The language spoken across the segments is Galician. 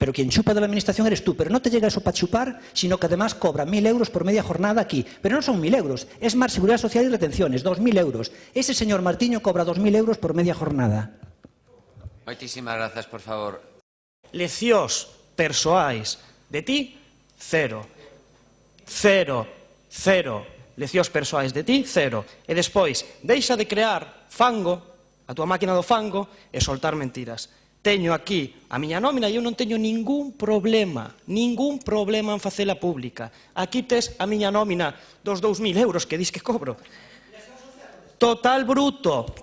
Pero quien chupa de la administración eres tú. Pero no te llega eso para chupar, sino que además cobra 1.000 euros por media jornada aquí. Pero no son 1.000 euros, es más Seguridad Social y retenciones, 2.000 euros. Ese señor Martiño cobra 2.000 euros por media jornada. Moitísimas grazas, por favor. Leccións persoais de ti, cero. Cero. Cero. Leccións persoais de ti, cero. E despois, deixa de crear fango, a túa máquina do fango, e soltar mentiras. Teño aquí a miña nómina e eu non teño ningún problema en facela pública. Aquí tes a miña nómina dos 2.000 euros que dis que cobro. Total bruto,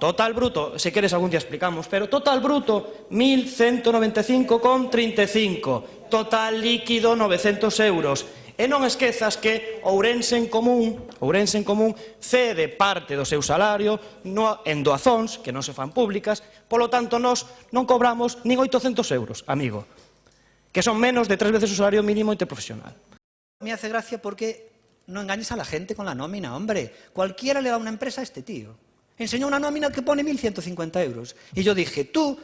se queres algún día explicamos, pero total bruto 1.195,35, total líquido 900 euros. E non esquezas que Ourense en Común cede parte do seu salario en doazóns, que non se fan públicas, polo tanto, nós non cobramos nin 800 euros, amigo, que son menos de 3 veces o salario mínimo interprofesional. Me hace gracia porque no engañes a la gente con la nómina, hombre. Cualquiera le da una empresa a este tío. Enseñó una nómina que pone 1.150 euros. Y yo dije, tú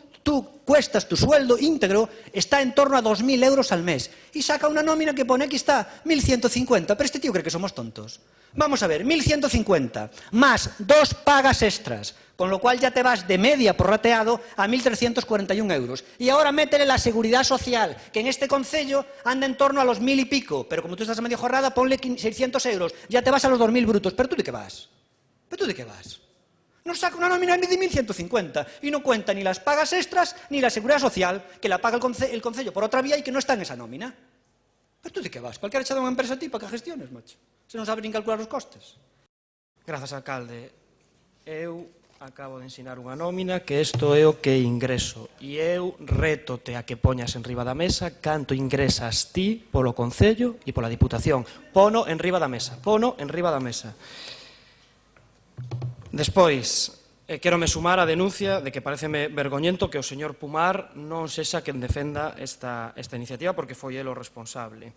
cuestas, tu sueldo íntegro está en torno a 2.000 euros al mes. Y saca una nómina que pone, aquí está, 1.150. Pero este tío cree que somos tontos. Vamos a ver, 1.150, más 2 pagas extras, con lo cual ya te vas de media prorrateado a 1.341 euros. Y ahora métele la seguridad social, que en este concello anda en torno a los 1.000 y pico, pero como tú estás a media jornada, ponle 600 euros, ya te vas a los 2.000 brutos. ¿Pero tú de qué vas? Nos saca una nómina de 1.150 y no cuenta ni las pagas extras ni la seguridad social, que la paga el concello por otra vía y que no está en esa nómina. ¿Pero tú de qué vas? Cualquiera echado a unha empresa a ti para que gestiones, macho. Se non sabe nin calcular os costes. Grazas, alcalde. Eu acabo de ensinar unha nómina que isto é o que ingreso. E eu rétote a que poñas en riba da mesa canto ingresas ti polo Concello e pola Diputación. Pono en riba da mesa. Despois, quérome sumar a denuncia de que pareceme vergoñento que o señor Pumar non sexa quen defenda esta iniciativa porque foi el o responsable.